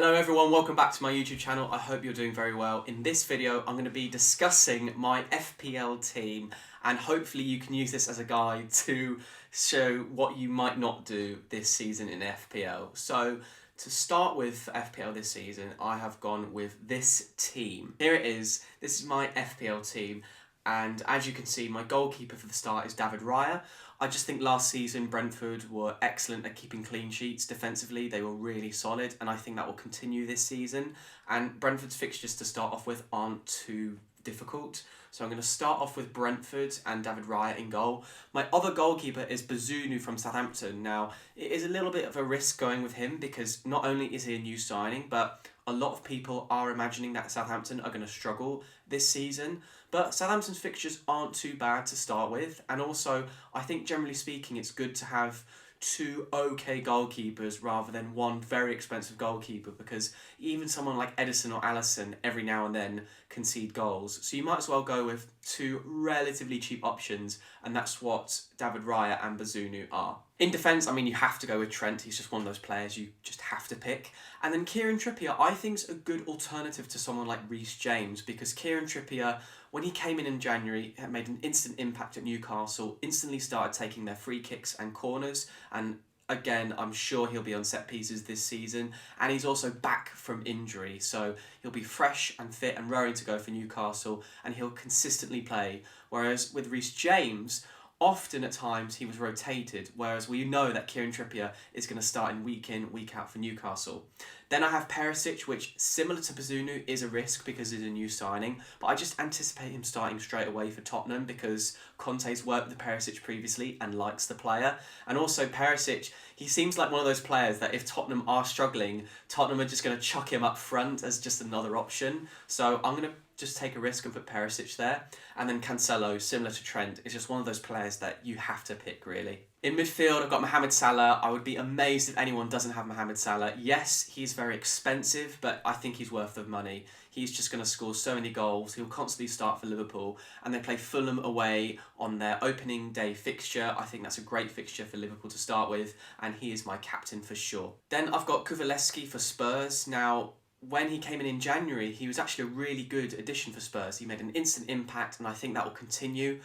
Hello everyone, welcome back to my YouTube channel. I hope you're doing very well. In this video, I'm going to be discussing my FPL team, and hopefully you can use this as a guide to show what you might not do this season in FPL. So to start with FPL this season, I have gone with this team. Here it is. This is my FPL team. And as you can see, my goalkeeper for the start is David Raya. I just think last season Brentford were excellent at keeping clean sheets defensively. They were really solid, and I think that will continue this season. And Brentford's fixtures to start off with aren't too difficult. So I'm going to start off with Brentford and David Raya in goal. My other goalkeeper is Bazunu from Southampton. Now, it is a little bit of a risk going with him because not only is he a new signing, but a lot of people are imagining that Southampton are going to struggle this season. But Southampton's fixtures aren't too bad to start with. And also, I think generally speaking, it's good to have two okay goalkeepers rather than one very expensive goalkeeper, because even someone like Edison or Alisson every now and then concede goals. So you might as well go with two relatively cheap options, and that's what David Raya and Bazunu are. In defence, I mean, you have to go with Trent. He's just one of those players you just have to pick. And then Kieran Trippier, I think, is a good alternative to someone like Reece James, because Kieran Trippier, when he came in January, made an instant impact at Newcastle, instantly started taking their free kicks and corners, and again, I'm sure he'll be on set pieces this season, and he's also back from injury, so he'll be fresh and fit and raring to go for Newcastle, and he'll consistently play. Whereas with Reece James, often at times he was rotated, whereas we know that Kieran Trippier is going to start in, week out for Newcastle. Then I have Perisic, which, similar to Bazunu, is a risk because he's a new signing, but I just anticipate him starting straight away for Tottenham because Conte's worked with Perisic previously and likes the player. And also Perisic, he seems like one of those players that if Tottenham are struggling, Tottenham are just going to chuck him up front as just another option. So I'm going to just take a risk and put Perisic there. And then Cancelo, similar to Trent, is just one of those players that you have to pick, really. In midfield, I've got Mohamed Salah. I would be amazed if anyone doesn't have Mohamed Salah. Yes, he's very expensive, but I think he's worth the money. He's just going to score so many goals. He'll constantly start for Liverpool, and they play Fulham away on their opening day fixture. I think that's a great fixture for Liverpool to start with, and he is my captain for sure. Then I've got Kuvalevski for Spurs. Now, when he came in January, he was actually a really good addition for Spurs. He made an instant impact, and I think that will continue.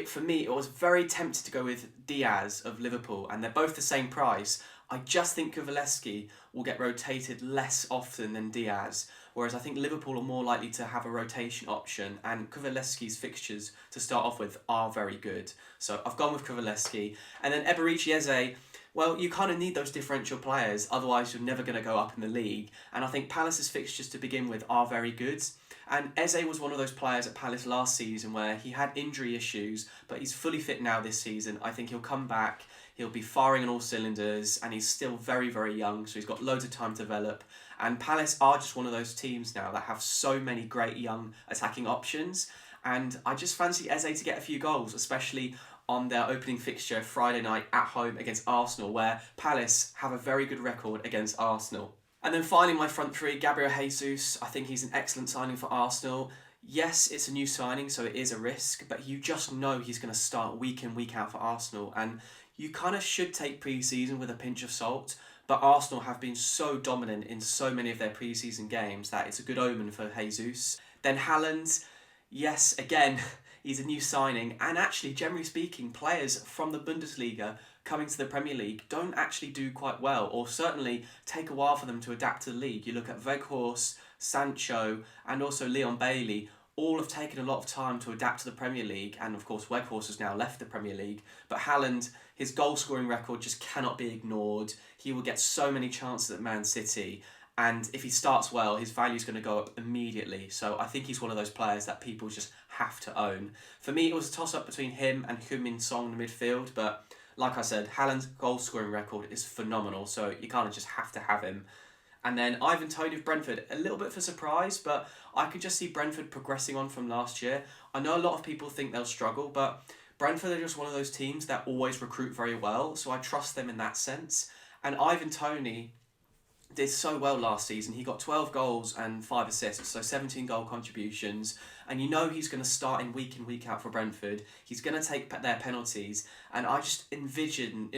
For me, it was very tempted to go with Diaz of Liverpool, and they're both the same price. I just think Kuvalevski will get rotated less often than Diaz, whereas I think Liverpool are more likely to have a rotation option, and Kuvalevski's fixtures to start off with are very good. So I've gone with Kuvalevski. And then EZE, well, you kind of need those differential players, otherwise you're never going to go up in the league. And I think Palace's fixtures to begin with are very good. And Eze was one of those players at Palace last season where he had injury issues, but he's fully fit now this season. I think he'll come back, he'll be firing on all cylinders, and he's still very, very young, so he's got loads of time to develop. And Palace are just one of those teams now that have so many great young attacking options. And I just fancy Eze to get a few goals, especially on their opening fixture Friday night at home against Arsenal, where Palace have a very good record against Arsenal. And then finally, my front three, Gabriel Jesus. I think he's an excellent signing for Arsenal. Yes, it's a new signing, so it is a risk, but you just know he's going to start week in, week out for Arsenal. And you kind of should take pre-season with a pinch of salt, but Arsenal have been so dominant in so many of their pre-season games that it's a good omen for Jesus. Then Haaland, yes, again, he's a new signing, and actually, generally speaking, players from the Bundesliga coming to the Premier League don't actually do quite well, or certainly take a while for them to adapt to the league. You look at Weghorst, Sancho, and also Leon Bailey, all have taken a lot of time to adapt to the Premier League, and of course Weghorst has now left the Premier League, but Haaland, his goal-scoring record just cannot be ignored. He will get so many chances at Man City, and if he starts well, his value is going to go up immediately. So I think he's one of those players that people just have to own. For me, it was a toss-up between him and Heung-min Son in the midfield, but like I said, Haaland's goal-scoring record is phenomenal, so you kind of just have to have him. And then Ivan Toney of Brentford, a little bit of a surprise, but I could just see Brentford progressing on from last year. I know a lot of people think they'll struggle, but Brentford are just one of those teams that always recruit very well, so I trust them in that sense. And Ivan Toney, did so well last season. He got 12 goals and 5 assists, so 17 goal contributions. And you know he's going to start in week out for Brentford. He's going to take their penalties. And I just envision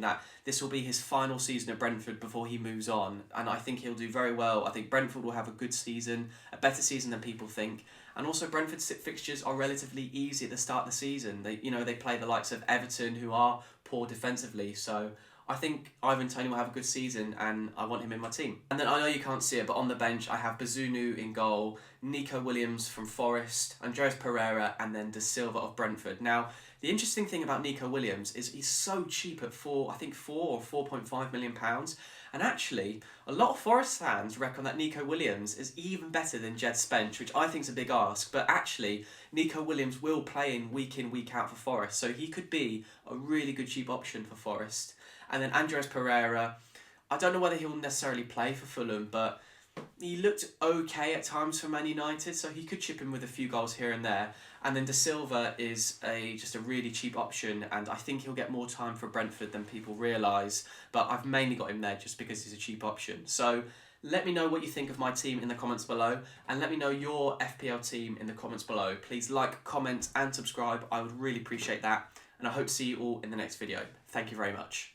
that this will be his final season at Brentford before he moves on. And I think he'll do very well. I think Brentford will have a good season, a better season than people think. And also Brentford's fixtures are relatively easy at the start of the season. They play the likes of Everton, who are poor defensively. So I think Ivan Toney will have a good season and I want him in my team. And then I know you can't see it, but on the bench I have Bazunu in goal, Nico Williams from Forest, Andreas Pereira, and then De Silva of Brentford. Now, the interesting thing about Nico Williams is he's so cheap at 4 or 4.5 million pounds. And actually, a lot of Forest fans reckon that Nico Williams is even better than Jed Spence, which I think is a big ask. But actually, Nico Williams will play in, week out for Forest, so he could be a really good cheap option for Forest. And then Andreas Pereira, I don't know whether he'll necessarily play for Fulham, but he looked okay at times for Man United, so he could chip in with a few goals here and there. And then De Silva is just a really cheap option, and I think he'll get more time for Brentford than people realise, but I've mainly got him there just because he's a cheap option. So let me know what you think of my team in the comments below, and let me know your FPL team in the comments below. Please like, comment and subscribe, I would really appreciate that, and I hope to see you all in the next video. Thank you very much.